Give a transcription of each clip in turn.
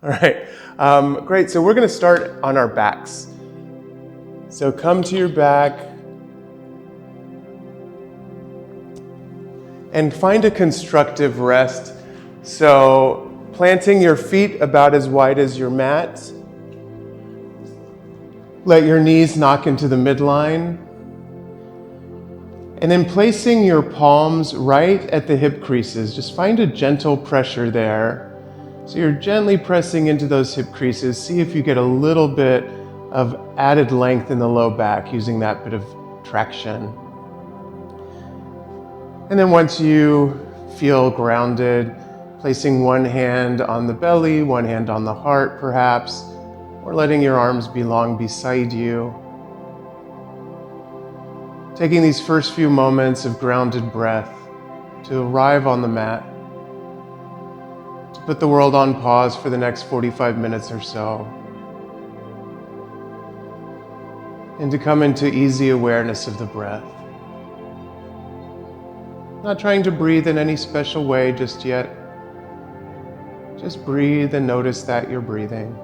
All right, great. So we're going to start on our backs. So come to your back and find a constructive rest. So planting your feet about as wide as your mat. Let your knees knock into the midline. And then placing your palms right at the hip creases, just find a gentle pressure there. So you're gently pressing into those hip creases. See if you get a little bit of added length in the low back using that bit of traction. And then once you feel grounded, placing one hand on the belly, one hand on the heart perhaps, or letting your arms be long beside you. Taking these first few moments of grounded breath to arrive on the mat, to put the world on pause for the next 45 minutes or so, and to come into easy awareness of the breath. Not trying to breathe in any special way just yet. Just breathe and notice that you're breathing.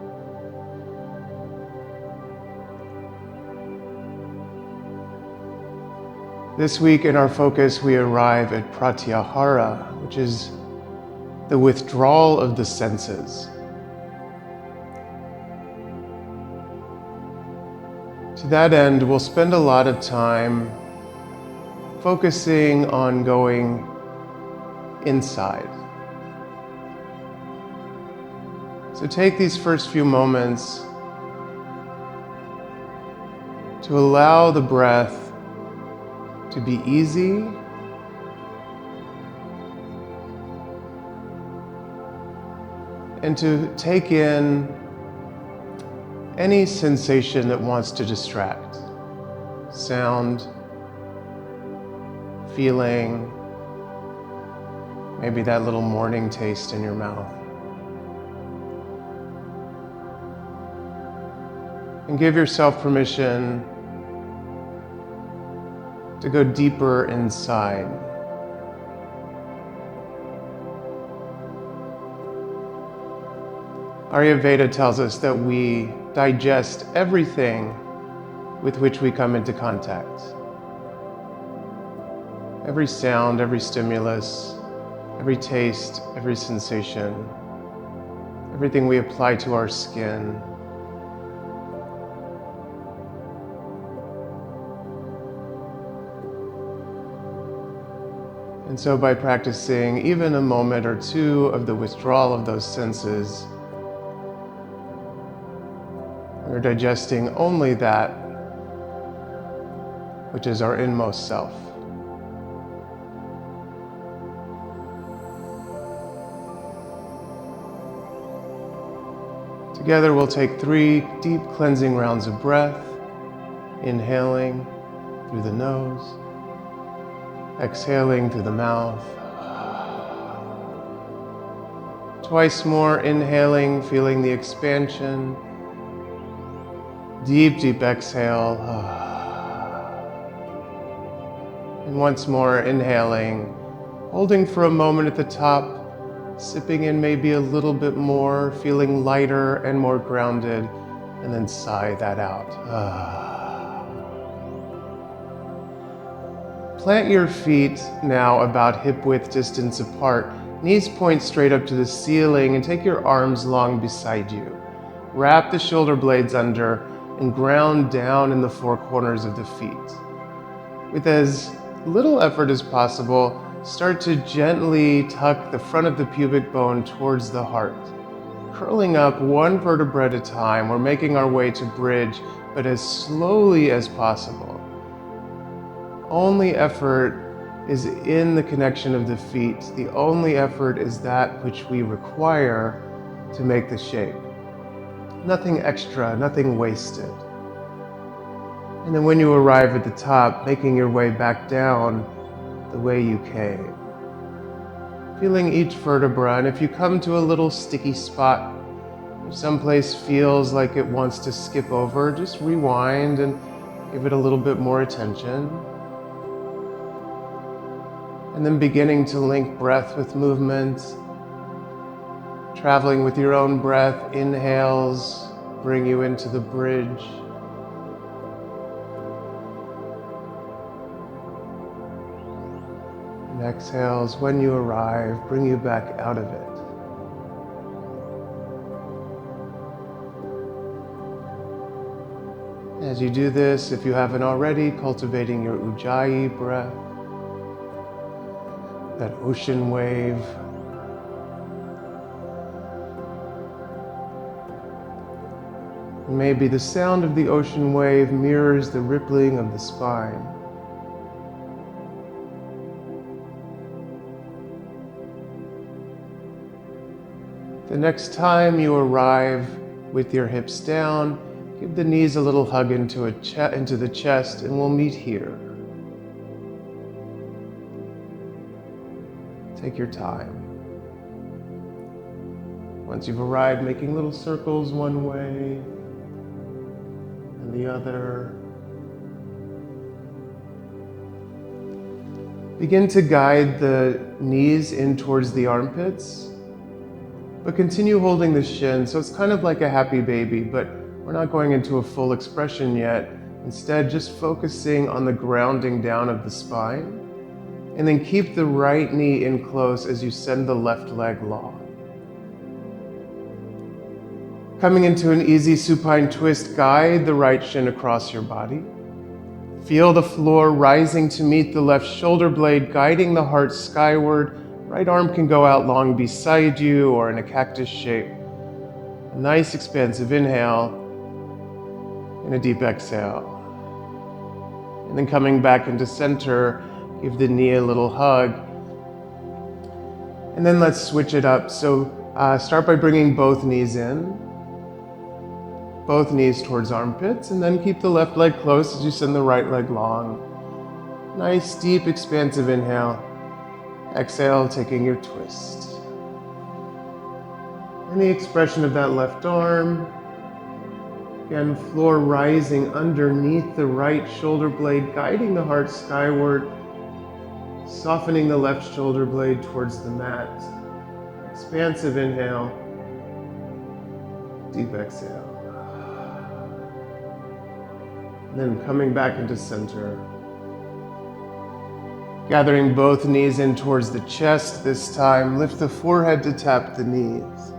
This week in our focus, we arrive at Pratyahara, which is the withdrawal of the senses. To that end, we'll spend a lot of time focusing on going inside. So take these first few moments to allow the breath to be easy and to take in any sensation that wants to distract. Sound, feeling, maybe that little morning taste in your mouth. And give yourself permission to go deeper inside. Ayurveda tells us that we digest everything with which we come into contact. Every sound, every stimulus, every taste, every sensation, everything we apply to our skin. And so by practicing even a moment or two of the withdrawal of those senses, we're digesting only that which is our inmost self. Together we'll take 3 deep cleansing rounds of breath, inhaling through the nose, exhaling through the mouth. Twice more, inhaling, feeling the expansion. Deep, deep exhale. And once more, inhaling, holding for a moment at the top, sipping in maybe a little bit more, feeling lighter and more grounded, and then sigh that out. Plant your feet now about hip-width distance apart. Knees point straight up to the ceiling and take your arms long beside you. Wrap the shoulder blades under and ground down in the 4 corners of the feet. With as little effort as possible, start to gently tuck the front of the pubic bone towards the heart. Curling up 1 vertebra at a time, we're making our way to bridge, but as slowly as possible. Only effort is in the connection of the feet. The only effort is that which we require to make the shape. Nothing extra, nothing wasted. And then when you arrive at the top, making your way back down the way you came. Feeling each vertebra, and if you come to a little sticky spot, if someplace feels like it wants to skip over, just rewind and give it a little bit more attention. And then beginning to link breath with movement, Traveling with your own breath, inhales bring you into the bridge. And exhales, when you arrive, bring you back out of it. As you do this, if you haven't already, cultivating your Ujjayi breath, that ocean wave. Maybe the sound of the ocean wave mirrors the rippling of the spine. The next time you arrive with your hips down, give the knees a little hug into the chest, and we'll meet here. Take your time. Once you've arrived, making little circles one way and the other. Begin to guide the knees in towards the armpits, but continue holding the shin. So it's kind of like a happy baby, but we're not going into a full expression yet. Instead, just focusing on the grounding down of the spine. And then keep the right knee in close as you send the left leg long. Coming into an easy supine twist, guide the right shin across your body. Feel the floor rising to meet the left shoulder blade, guiding the heart skyward. Right arm can go out long beside you or in a cactus shape. A nice expansive inhale and a deep exhale. And then coming back into center, give the knee a little hug. And then let's switch it up. So start by bringing both knees in. Both knees towards armpits, and then keep the left leg close as you send the right leg long. Nice, deep, expansive inhale. Exhale, taking your twist. And the expression of that left arm. Again, floor rising underneath the right shoulder blade, guiding the heart skyward, softening the left shoulder blade towards the mat. Expansive inhale, deep exhale. And then coming back into center. Gathering both knees in towards the chest this time. Lift the forehead to tap the knees.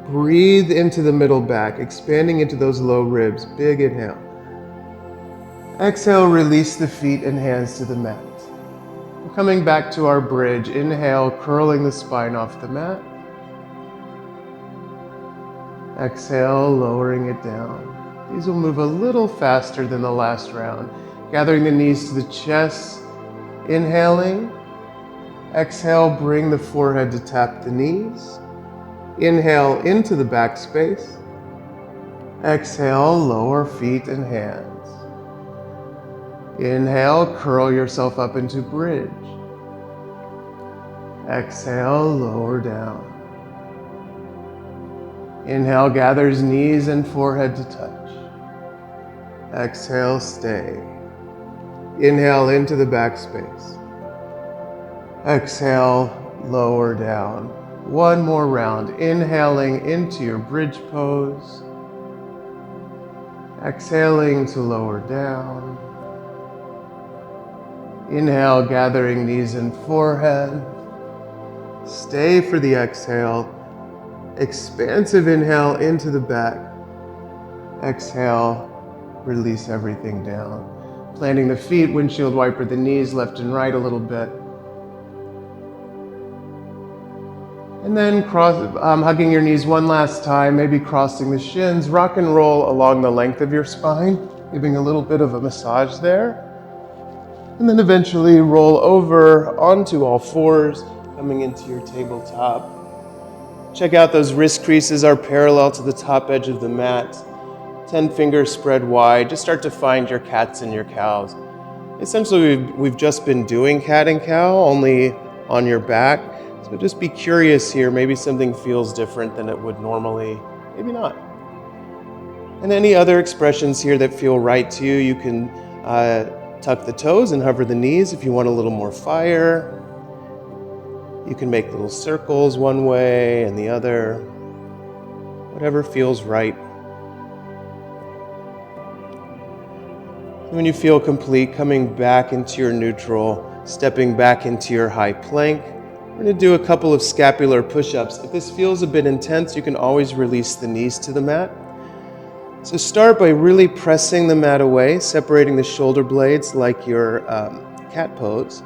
Breathe into the middle back, expanding into those low ribs. Big inhale. Exhale, release the feet and hands to the mat. We're coming back to our bridge. Inhale, curling the spine off the mat. Exhale, lowering it down. These will move a little faster than the last round. Gathering the knees to the chest. Inhaling. Exhale, bring the forehead to tap the knees. Inhale into the back space. Exhale, lower feet and hands. Inhale, curl yourself up into bridge. Exhale, lower down. Inhale, gathers knees and forehead to touch. Exhale, stay. Inhale into the back space. Exhale, lower down. One more round. Inhaling into your bridge pose. Exhaling to lower down. Inhale, gathering knees and forehead. Stay for the exhale. Expansive inhale into the back. Exhale, release everything down. Planting the feet, windshield wiper the knees left and right a little bit. And then hugging your knees one last time, maybe crossing the shins. Rock and roll along the length of your spine, giving a little bit of a massage there. And then eventually roll over onto all fours, coming into your tabletop. Check out those wrist creases are parallel to the top edge of the mat. 10 fingers spread wide. Just start to find your cats and your cows. Essentially, we've just been doing cat and cow, only on your back. So just be curious here. Maybe something feels different than it would normally. Maybe not. And any other expressions here that feel right to you, you can tuck the toes and hover the knees if you want a little more fire. You can make little circles one way and the other, whatever feels right. When you feel complete, coming back into your neutral, stepping back into your high plank, we're going to do a couple of scapular push-ups. If this feels a bit intense, you can always release the knees to the mat. So start by really pressing the mat away, separating the shoulder blades like your cat pose.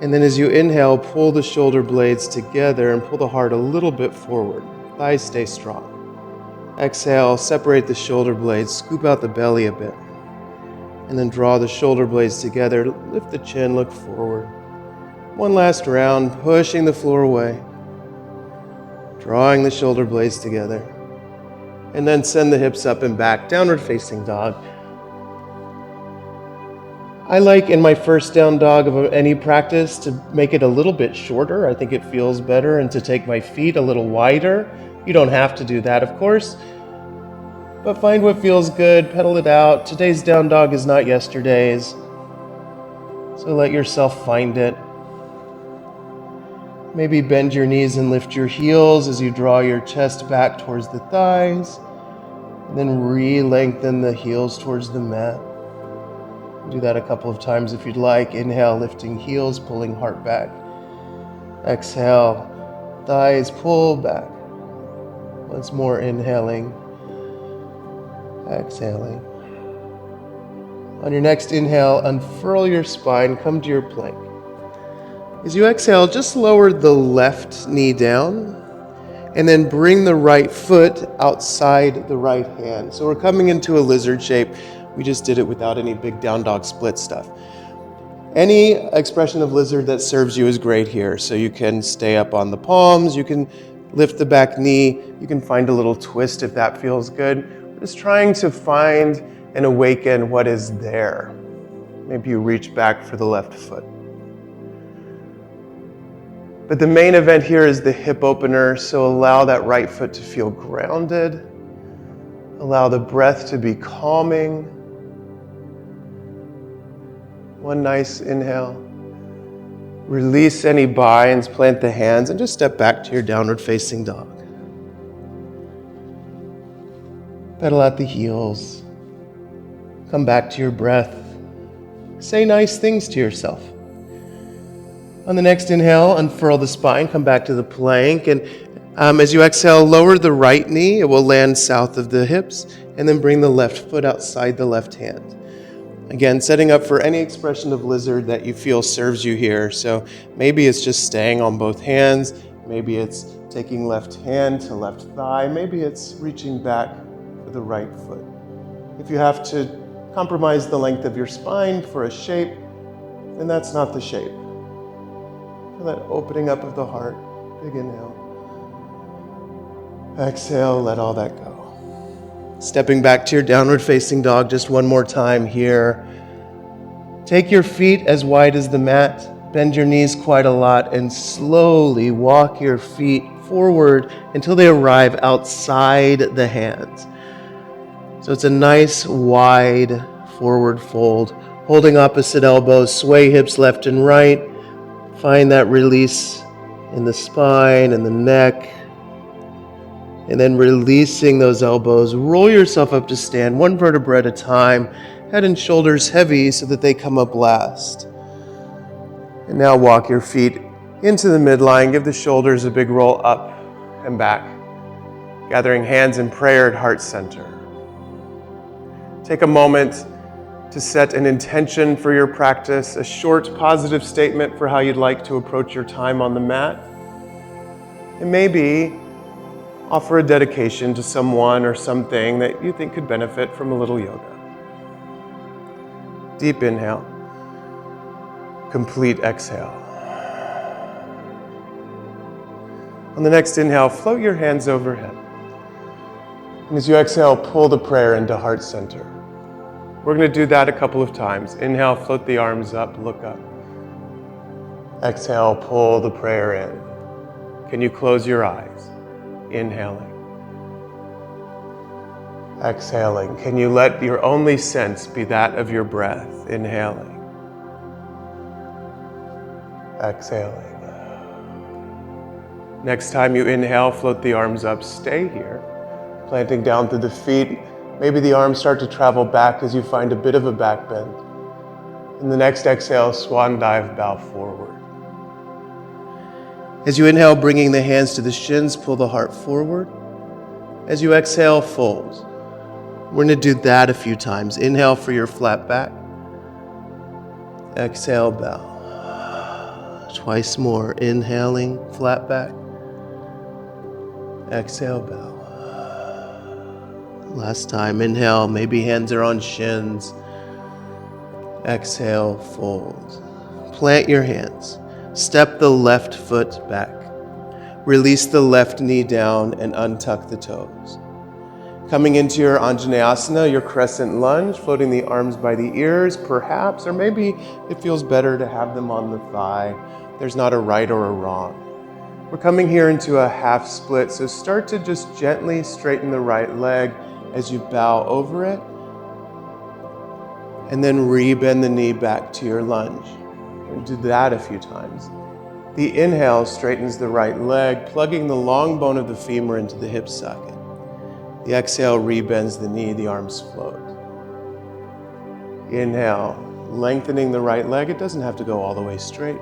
And then as you inhale, pull the shoulder blades together and pull the heart a little bit forward. Thighs stay strong. Exhale, separate the shoulder blades, scoop out the belly a bit. And then draw the shoulder blades together, lift the chin, look forward. One last round, pushing the floor away. Drawing the shoulder blades together. And then send the hips up and back, downward facing dog. I like in my first down dog of any practice to make it a little bit shorter. I think it feels better, and to take my feet a little wider. You don't have to do that, of course, but find what feels good, pedal it out. Today's down dog is not yesterday's, so let yourself find it. Maybe bend your knees and lift your heels as you draw your chest back towards the thighs, and then re-lengthen the heels towards the mat. Do that a couple of times if you'd like. Inhale, lifting heels, pulling heart back. Exhale, thighs pull back. Once more, inhaling, exhaling. On your next inhale, unfurl your spine, come to your plank. As you exhale, just lower the left knee down and then bring the right foot outside the right hand. So we're coming into a lizard shape. We just did it without any big down dog split stuff. Any expression of lizard that serves you is great here. So you can stay up on the palms, you can lift the back knee, you can find a little twist if that feels good. We're just trying to find and awaken what is there. Maybe you reach back for the left foot. But the main event here is the hip opener, so allow that right foot to feel grounded. Allow the breath to be calming. One nice inhale. Release any binds, plant the hands, and just step back to your downward facing dog. Pedal out the heels. Come back to your breath. Say nice things to yourself. On the next inhale, unfurl the spine, come back to the plank, and as you exhale, lower the right knee. It will land south of the hips, and then bring the left foot outside the left hand. Again, setting up for any expression of lizard that you feel serves you here. So maybe it's just staying on both hands. Maybe it's taking left hand to left thigh. Maybe it's reaching back for the right foot. If you have to compromise the length of your spine for a shape, then that's not the shape. Feel that opening up of the heart. Big inhale. Exhale, let all that go. Stepping back to your downward facing dog just one more time here. Take your feet as wide as the mat, bend your knees quite a lot, and slowly walk your feet forward until they arrive outside the hands. So it's a nice wide forward fold. Holding opposite elbows, sway hips left and right. Find that release in the spine and the neck. And then releasing those elbows, roll yourself up to stand, one vertebra at a time, head and shoulders heavy so that they come up last. And now walk your feet into the midline, give the shoulders a big roll up and back, gathering hands in prayer at heart center. Take a moment to set an intention for your practice, a short positive statement for how you'd like to approach your time on the mat. And maybe offer a dedication to someone or something that you think could benefit from a little yoga. Deep inhale. Complete exhale. On the next inhale, float your hands overhead. And as you exhale, pull the prayer into heart center. We're going to do that a couple of times. Inhale, float the arms up, look up. Exhale, pull the prayer in. Can you close your eyes? Inhaling. Exhaling. Can you let your only sense be that of your breath? Inhaling. Exhaling. Next time you inhale, float the arms up, stay here. Planting down through the feet, maybe the arms start to travel back as you find a bit of a back bend. In the next exhale, swan dive, bow forward. As you inhale, bringing the hands to the shins, pull the heart forward. As you exhale, fold. We're going to do that a few times. Inhale for your flat back. Exhale, bow. Twice more. Inhaling, flat back. Exhale, bow. Last time, inhale, maybe hands are on shins. Exhale, fold. Plant your hands. Step the left foot back. Release the left knee down and untuck the toes. Coming into your Anjaneyasana, your crescent lunge, floating the arms by the ears, perhaps, or maybe it feels better to have them on the thigh. There's not a right or a wrong. We're coming here into a half split, so start to just gently straighten the right leg as you bow over it, and then re-bend the knee back to your lunge. We'll do that a few times. The inhale straightens the right leg, plugging the long bone of the femur into the hip socket. The exhale rebends the knee, the arms float. Inhale, lengthening the right leg. It doesn't have to go all the way straight.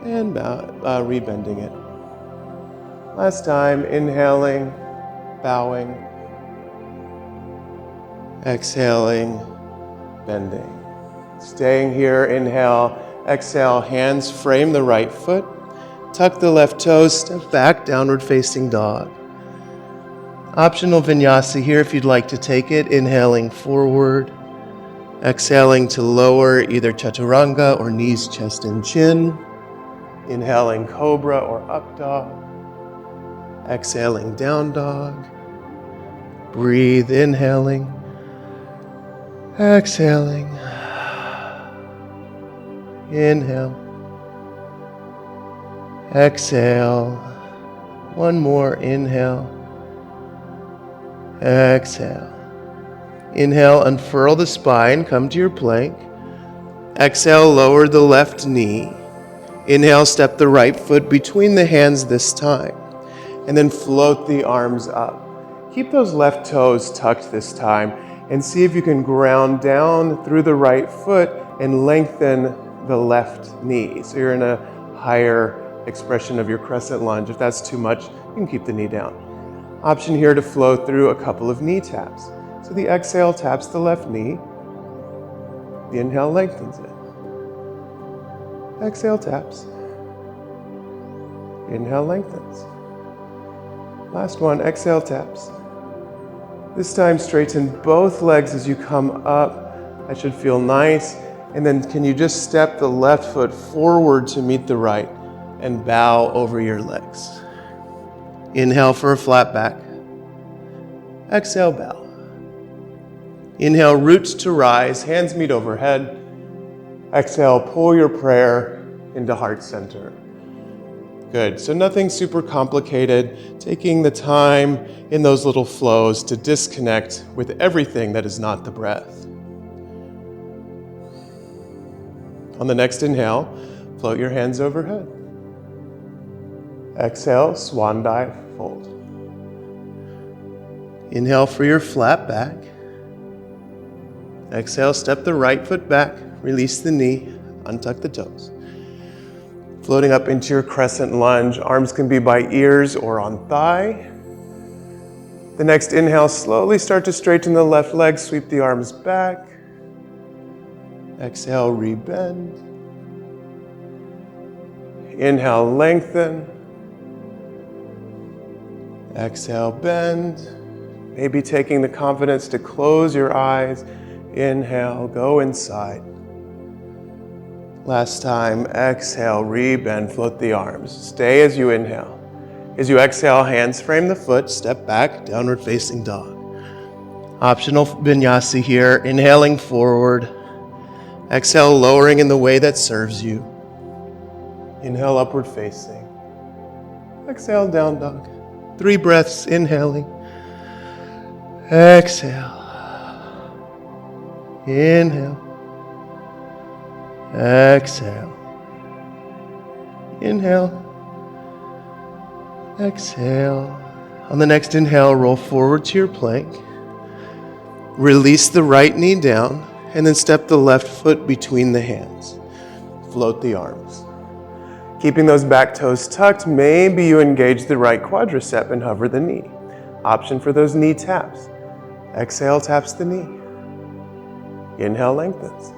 And rebending it. Last time, inhaling, bowing. Exhaling, bending. Staying here, inhale, exhale, hands frame the right foot. Tuck the left toes, step back, downward facing dog. Optional vinyasa here if you'd like to take it. Inhaling forward, exhaling to lower either chaturanga or knees, chest, and chin. Inhaling cobra or up dog. Exhaling down dog. Breathe, inhaling. Exhaling. Inhale. Exhale. One more, inhale. Exhale. Inhale, unfurl the spine, come to your plank. Exhale, lower the left knee. Inhale, step the right foot between the hands this time. And then float the arms up. Keep those left toes tucked this time and see if you can ground down through the right foot and lengthen the left knee. So you're in a higher expression of your crescent lunge. If that's too much, you can keep the knee down. Option here to flow through a couple of knee taps. So the exhale taps the left knee. The inhale lengthens it. Exhale taps. Inhale lengthens. Last one, exhale taps. This time straighten both legs as you come up. That should feel nice. And then can you just step the left foot forward to meet the right and bow over your legs. Inhale for a flat back. Exhale, bow. Inhale, roots to rise, hands meet overhead. Exhale, pull your prayer into heart center. Good, so nothing super complicated. Taking the time in those little flows to disconnect with everything that is not the breath. On the next inhale, float your hands overhead. Exhale, swan dive, fold. Inhale for your flat back. Exhale, step the right foot back, release the knee, untuck the toes. Floating up into your crescent lunge. Arms can be by ears or on thigh. The next inhale, slowly start to straighten the left leg, sweep the arms back. Exhale, rebend. Inhale, lengthen. Exhale, bend. Maybe taking the confidence to close your eyes. Inhale, go inside. Last time, exhale, rebend, float the arms. Stay as you inhale. As you exhale, hands frame the foot, step back, downward facing dog. Optional vinyasa here, inhaling forward. Exhale, lowering in the way that serves you. Inhale, upward facing. Exhale, down dog. 3 breaths, inhaling. Exhale. Inhale. Exhale. Inhale. Exhale. On the next inhale, roll forward to your plank. Release the right knee down, and then step the left foot between the hands. Float the arms. Keeping those back toes tucked, maybe you engage the right quadricep and hover the knee. Option for those knee taps. Exhale, taps the knee. Inhale, lengthens.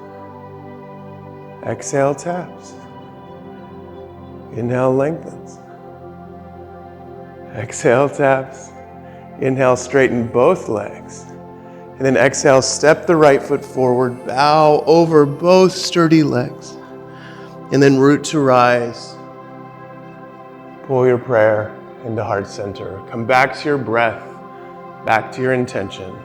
Exhale, taps. Inhale, lengthens. Exhale, taps. Inhale, straighten both legs. And then exhale, step the right foot forward, bow over both sturdy legs. And then root to rise. Pull your prayer into heart center. Come back to your breath, back to your intention.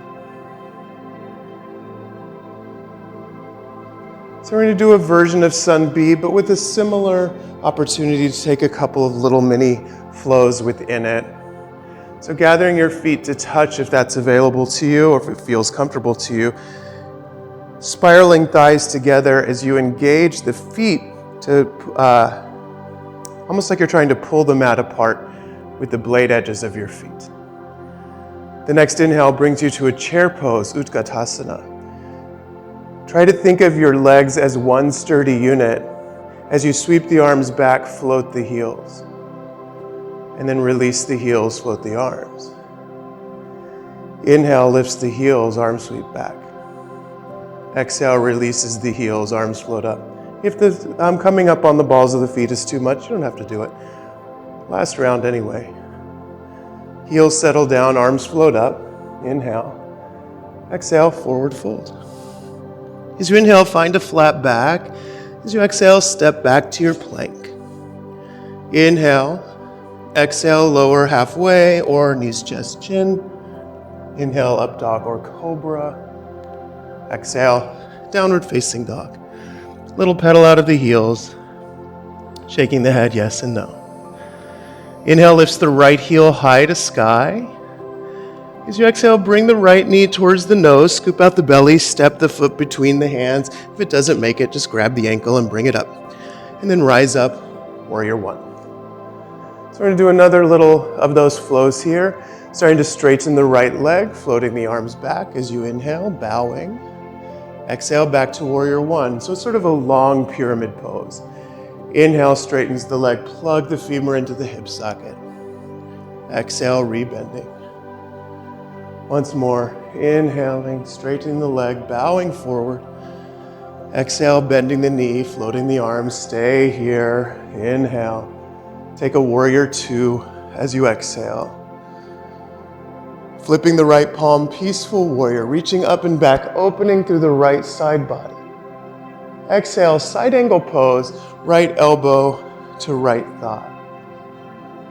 So we're going to do a version of Sun B, but with a similar opportunity to take a couple of little mini flows within it. So gathering your feet to touch if that's available to you or if it feels comfortable to you. Spiraling thighs together as you engage the feet to almost like you're trying to pull the mat apart with the blade edges of your feet. The next inhale brings you to a chair pose, Utkatasana. Try to think of your legs as one sturdy unit. As you sweep the arms back, float the heels. And then release the heels, float the arms. Inhale lifts the heels, arms sweep back. Exhale releases the heels, arms float up. If the coming up on the balls of the feet is too much, you don't have to do it. Last round anyway. Heels settle down, arms float up. Inhale. Exhale, forward fold. As you inhale, find a flat back. As you exhale, step back to your plank. Inhale. Exhale, lower halfway or knees, chest, chin. Inhale, up dog or cobra. Exhale, downward facing dog. Little pedal out of the heels. Shaking the head, yes and no. Inhale lifts the right heel high to sky. As you exhale, bring the right knee towards the nose, scoop out the belly, step the foot between the hands. If it doesn't make it, just grab the ankle and bring it up. And then rise up, warrior one. So we're going to do another little of those flows here. Starting to straighten the right leg, floating the arms back as you inhale, bowing. Exhale, back to warrior one. So it's sort of a long pyramid pose. Inhale, straightens the leg, plug the femur into the hip socket. Exhale, rebending. Once more, inhaling, straightening the leg, bowing forward. Exhale, bending the knee, floating the arms, stay here. Inhale. Take a warrior two as you exhale. Flipping the right palm, peaceful warrior, reaching up and back, opening through the right side body. Exhale, side angle pose, right elbow to right thigh.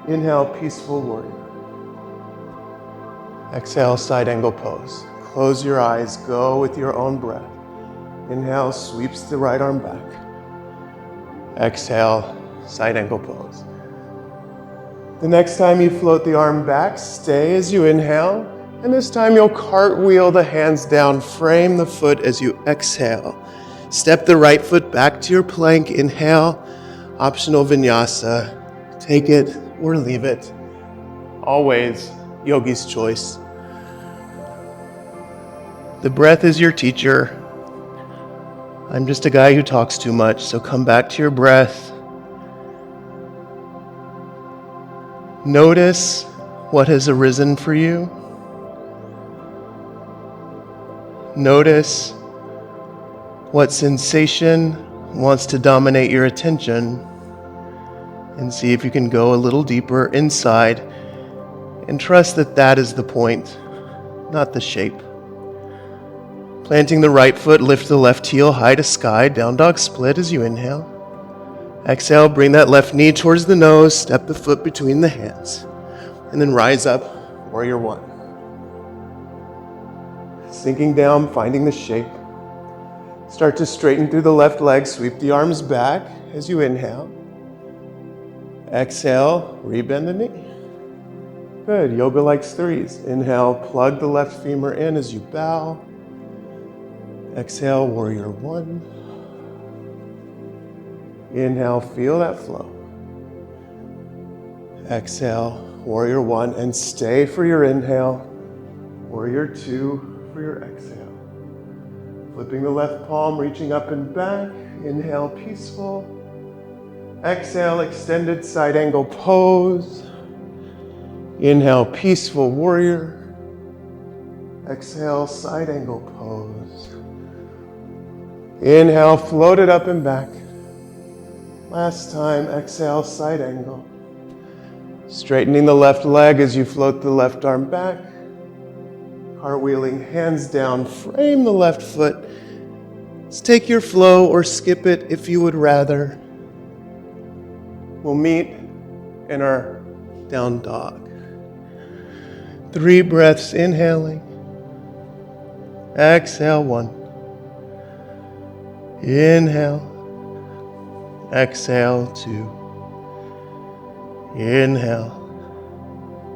Inhale, peaceful warrior. Exhale, side angle pose. Close your eyes, go with your own breath. Inhale, sweeps the right arm back. Exhale, side angle pose. The next time you float the arm back, stay as you inhale, and this time you'll cartwheel the hands down, frame the foot as you exhale. Step the right foot back to your plank, inhale, optional vinyasa. Take it or leave it. Always yogi's choice. The breath is your teacher. I'm just a guy who talks too much, so come back to your breath. Notice what has arisen for you. Notice what sensation wants to dominate your attention, and see if you can go a little deeper inside and trust that that is the point, not the shape. Planting the right foot, lift the left heel high to sky, down dog split as you inhale. Exhale, bring that left knee towards the nose, step the foot between the hands, and then rise up, warrior one. Sinking down, finding the shape. Start to straighten through the left leg, sweep the arms back as you inhale. Exhale, rebend the knee. Good, yoga likes threes. Inhale, plug the left femur in as you bow. Exhale, warrior one. Inhale, feel that flow. Exhale, Warrior one, and stay for your inhale. Warrior two for your exhale. Flipping the left palm, reaching up and back. Inhale, peaceful. Exhale, extended side angle pose. Inhale, peaceful warrior. Exhale, side angle pose. Inhale, float it up and back. Last time, exhale, side angle. Straightening the left leg as you float the left arm back. Cartwheeling, hands down, frame the left foot. Let's take your flow or skip it if you would rather. We'll meet in our down dog. 3 breaths, inhaling. Exhale, 1. Inhale. Exhale, 2. Inhale.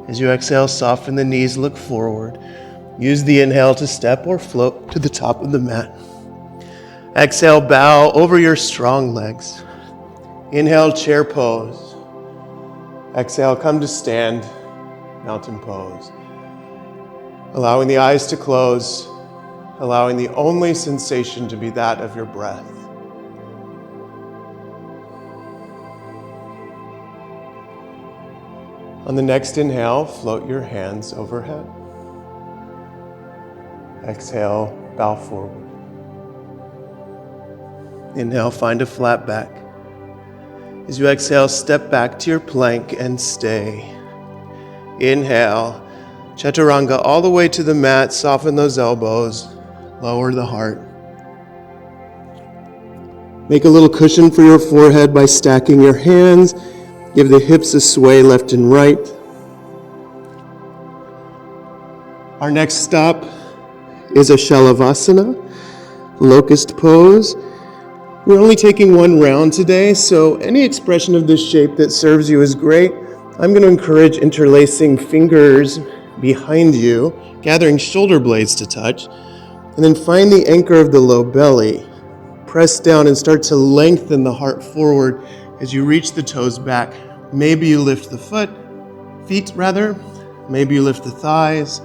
As you exhale, soften the knees, look forward. Use the inhale to step or float to the top of the mat. Exhale, bow over your strong legs. Inhale, chair pose. Exhale, come to stand, mountain pose. Allowing the eyes to close, allowing the only sensation to be that of your breath. On the next inhale, float your hands overhead. Exhale, bow forward. Inhale, find a flat back. As you exhale, step back to your plank and stay. Inhale, chaturanga all the way to the mat. Soften those elbows, lower the heart. Make a little cushion for your forehead by stacking your hands. Give the hips a sway left and right. Our next stop is a Shalavasana, locust pose. We're only taking one round today, so any expression of this shape that serves you is great. I'm going to encourage interlacing fingers behind you, gathering shoulder blades to touch, and then find the anchor of the low belly. Press down and start to lengthen the heart forward as you reach the toes back. Maybe you lift the feet. Maybe you lift the thighs.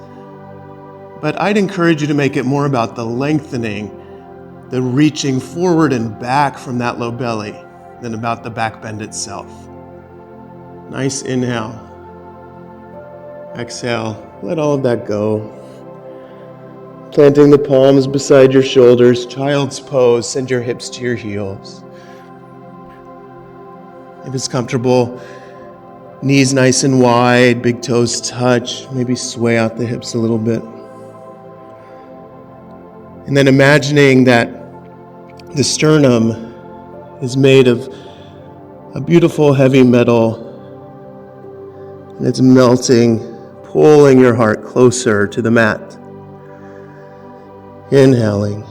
But I'd encourage you to make it more about the lengthening, the reaching forward and back from that low belly than about the back bend itself. Nice inhale. Exhale, let all of that go. Planting the palms beside your shoulders, child's pose, send your hips to your heels. If it's comfortable, knees nice and wide, big toes touch, maybe sway out the hips a little bit. And then imagining that the sternum is made of a beautiful heavy metal, and it's melting, pulling your heart closer to the mat. Inhaling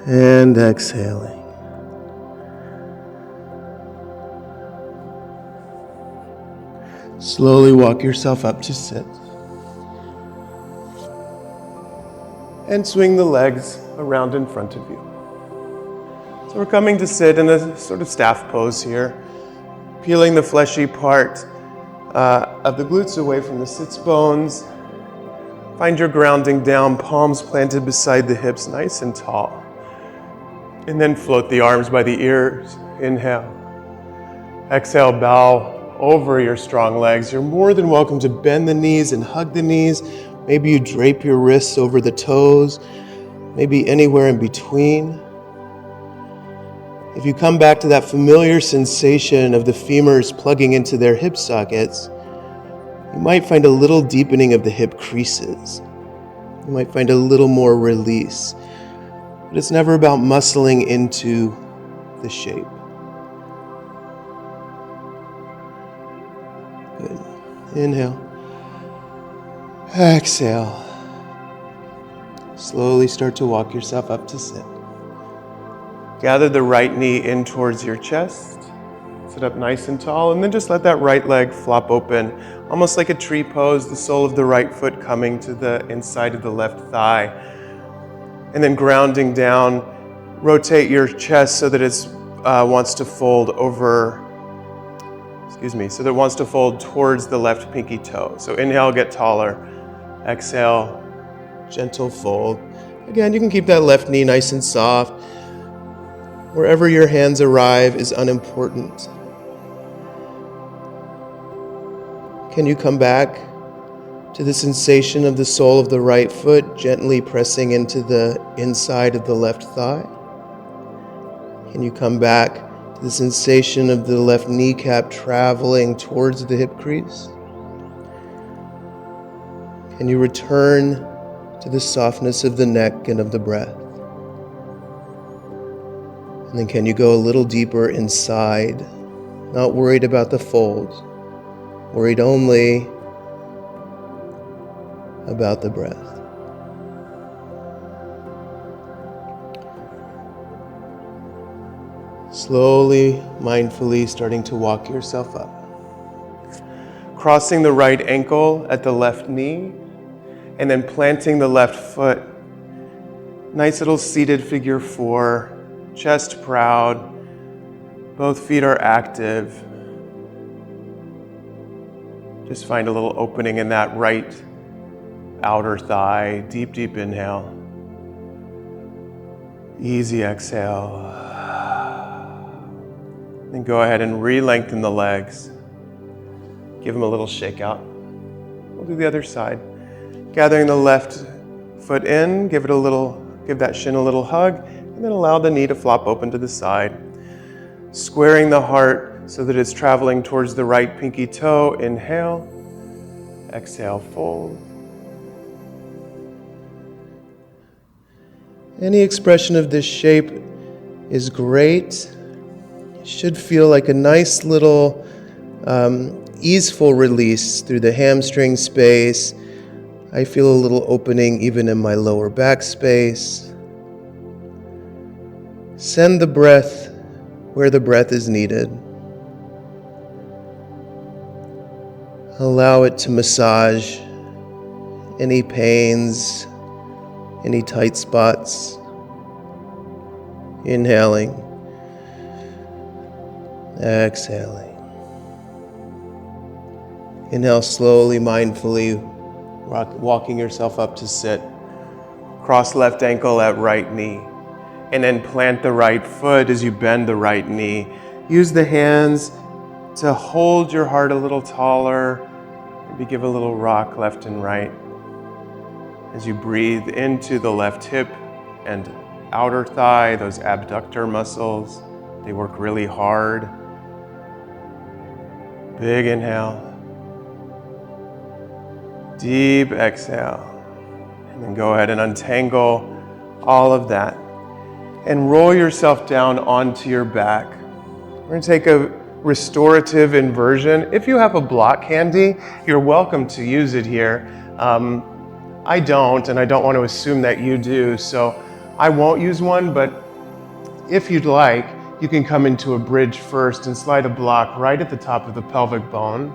and exhaling. Slowly walk yourself up to sit. And swing the legs around in front of you. So we're coming to sit in a sort of staff pose here, peeling the fleshy part of the glutes away from the sits bones. Find your grounding down, palms planted beside the hips, nice and tall. And then float the arms by the ears. Inhale. Exhale, bow over your strong legs. You're more than welcome to bend the knees and hug the knees. Maybe you drape your wrists over the toes, maybe anywhere in between. If you come back to that familiar sensation of the femurs plugging into their hip sockets, you might find a little deepening of the hip creases. You might find a little more release. But it's never about muscling into the shape. Good. Inhale. Exhale. Slowly start to walk yourself up to sit. Gather the right knee in towards your chest. Sit up nice and tall, and then just let that right leg flop open, almost like a tree pose, the sole of the right foot coming to the inside of the left thigh. And then grounding down, rotate your chest so that it wants to fold over so that it wants to fold towards the left pinky toe. So inhale, get taller. Exhale, gentle fold. Again, you can keep that left knee nice and soft. Wherever your hands arrive is unimportant. Can you come back to the sensation of the sole of the right foot gently pressing into the inside of the left thigh? Can you come back to the sensation of the left kneecap traveling towards the hip crease? Can you return to the softness of the neck and of the breath? And then can you go a little deeper inside, not worried about the fold, worried only about the breath. Slowly, mindfully starting to walk yourself up. Crossing the right ankle at the left knee, and then planting the left foot. Nice little seated figure 4, chest proud, both feet are active. Just find a little opening in that right outer thigh. Deep, deep inhale. Easy exhale. Then go ahead and re-lengthen the legs. Give them a little shake out. We'll do the other side. Gathering the left foot in, give that shin a little hug, and then allow the knee to flop open to the side. Squaring the heart so that it's traveling towards the right pinky toe. Inhale. Exhale, fold. Any expression of this shape is great. It should feel like a nice little easeful release through the hamstring space. I feel a little opening even in my lower back space. Send the breath where the breath is needed. Allow it to massage any pains, any tight spots. Inhaling, exhaling. Inhale slowly, mindfully, walking yourself up to sit. Cross left ankle at right knee. And then plant the right foot as you bend the right knee. Use the hands to hold your heart a little taller. Maybe give a little rock left and right. As you breathe into the left hip and outer thigh, those abductor muscles, they work really hard. Big inhale. Deep exhale. And then go ahead and untangle all of that. And roll yourself down onto your back. We're going to take a restorative inversion. If you have a block handy, you're welcome to use it here. I don't, and I don't want to assume that you do, so I won't use one, but if you'd like, you can come into a bridge first and slide a block right at the top of the pelvic bone,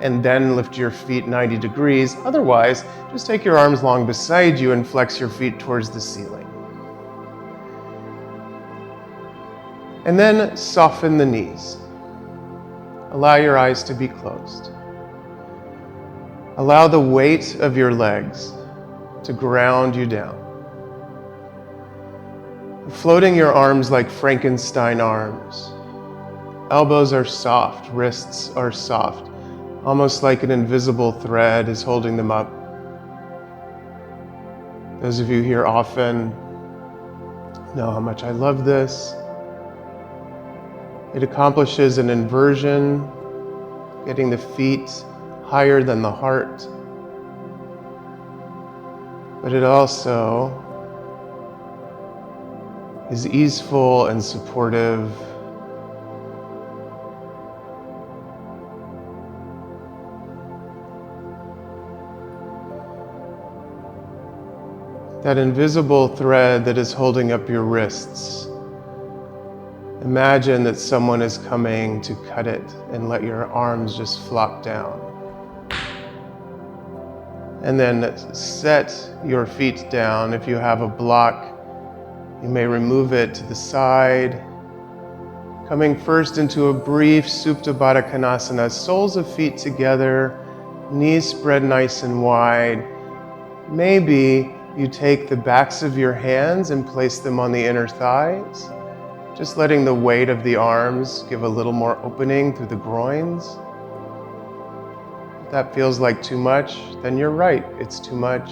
and then lift your feet 90 degrees. Otherwise, just take your arms long beside you and flex your feet towards the ceiling. And then soften the knees. Allow your eyes to be closed. Allow the weight of your legs to ground you down. Floating your arms like Frankenstein arms. Elbows are soft, wrists are soft, almost like an invisible thread is holding them up. Those of you here often know how much I love this. It accomplishes an inversion, getting the feet higher than the heart. But it also is easeful and supportive. That invisible thread that is holding up your wrists. Imagine that someone is coming to cut it and let your arms just flop down. And then set your feet down. If you have a block, you may remove it to the side. Coming first into a brief Supta Baddha Konasana, soles of feet together, knees spread nice and wide. Maybe you take the backs of your hands and place them on the inner thighs, just letting the weight of the arms give a little more opening through the groins. If that feels like too much, then you're right, it's too much.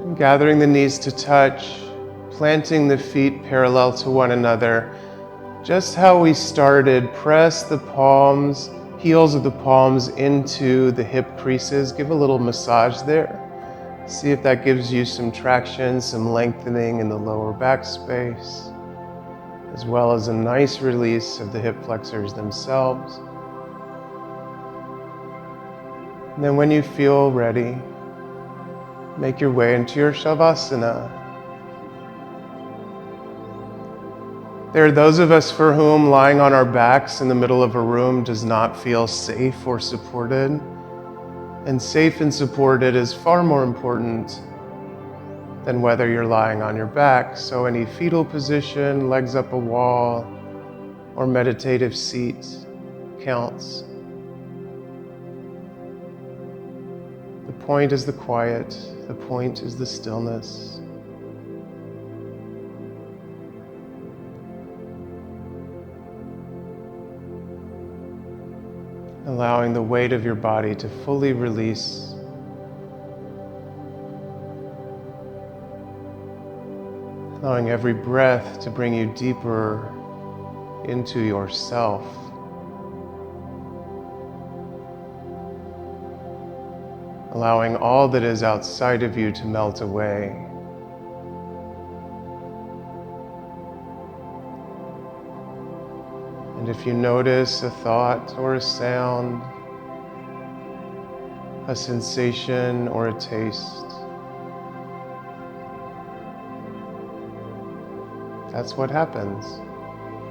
And gathering the knees to touch, planting the feet parallel to one another. Just how we started, press the palms, heels of the palms into the hip creases. Give a little massage there. See if that gives you some traction, some lengthening in the lower back space, as well as a nice release of the hip flexors themselves. And then when you feel ready, make your way into your Shavasana. There are those of us for whom lying on our backs in the middle of a room does not feel safe or supported. And safe and supported is far more important than whether you're lying on your back. So any fetal position, legs up a wall, or meditative seat counts. The point is the quiet. The point is the stillness. Allowing the weight of your body to fully release. Allowing every breath to bring you deeper into yourself. Allowing all that is outside of you to melt away. And if you notice a thought or a sound, a sensation or a taste, that's what happens.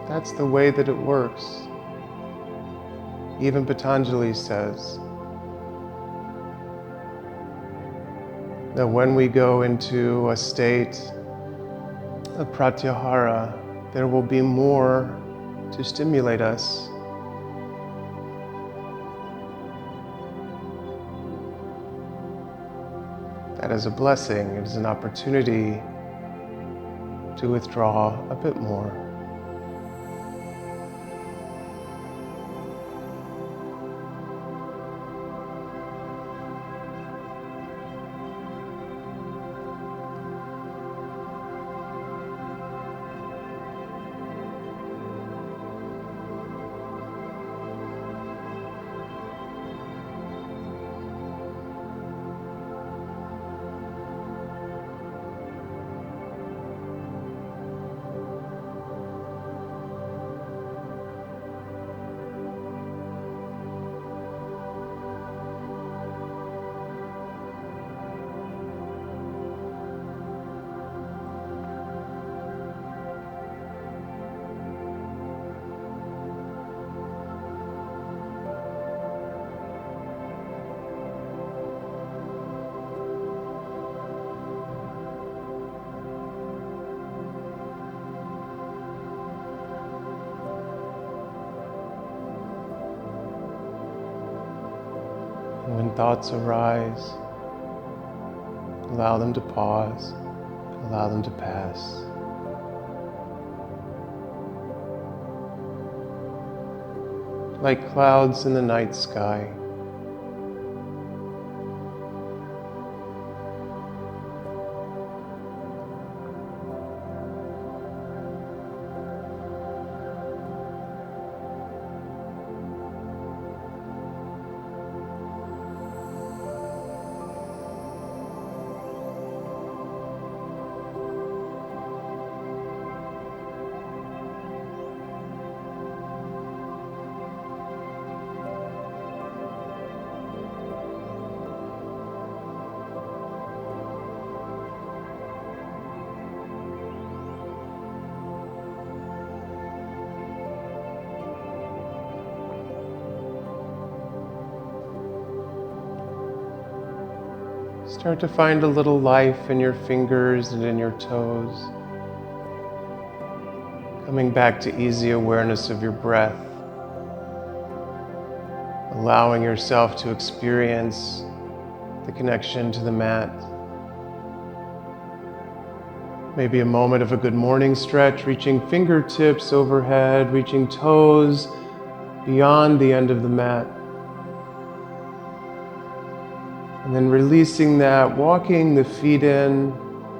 That's the way that it works. Even Patanjali says that when we go into a state of Pratyahara, there will be more to stimulate us. That is a blessing. It is an opportunity to withdraw a bit more. When thoughts arise, allow them to pause, allow them to pass. Like clouds in the night sky. Start to find a little life in your fingers and in your toes. Coming back to easy awareness of your breath. Allowing yourself to experience the connection to the mat. Maybe a moment of a good morning stretch, reaching fingertips overhead, reaching toes beyond the end of the mat. And then releasing that, walking the feet in,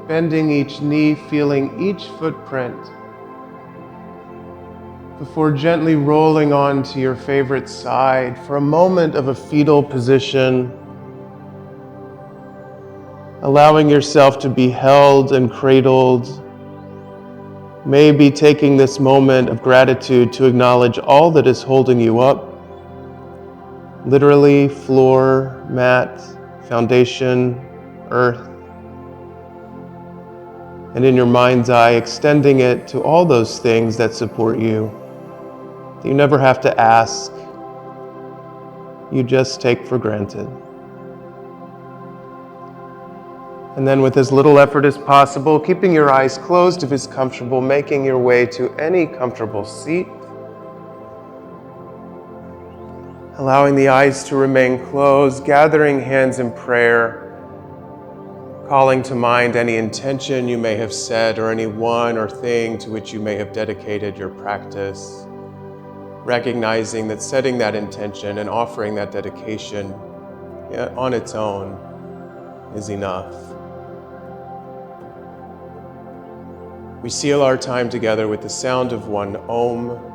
bending each knee, feeling each footprint, before gently rolling onto your favorite side for a moment of a fetal position, allowing yourself to be held and cradled. Maybe taking this moment of gratitude to acknowledge all that is holding you up, literally floor, mat, foundation, earth, and in your mind's eye, extending it to all those things that support you, that you never have to ask, you just take for granted. And then with as little effort as possible, keeping your eyes closed if it's comfortable, making your way to any comfortable seat. Allowing the eyes to remain closed, gathering hands in prayer, calling to mind any intention you may have said or any one or thing to which you may have dedicated your practice. Recognizing that setting that intention and offering that dedication on its own is enough. We seal our time together with the sound of one Om.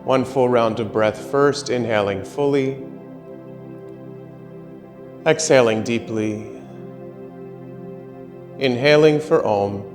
One full round of breath first, inhaling fully, exhaling deeply, inhaling for Om.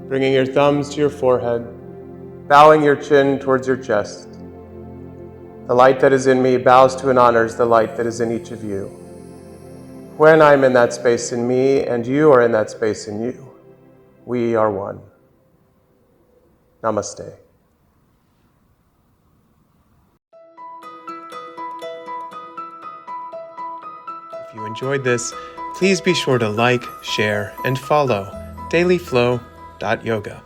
Bringing your thumbs to your forehead, bowing your chin towards your chest. The light that is in me bows to and honors the light that is in each of you. When I'm in that space in me and you are in that space in you, we are one. Namaste. If you enjoyed this, please be sure to like, share, and follow dailyflow.yoga.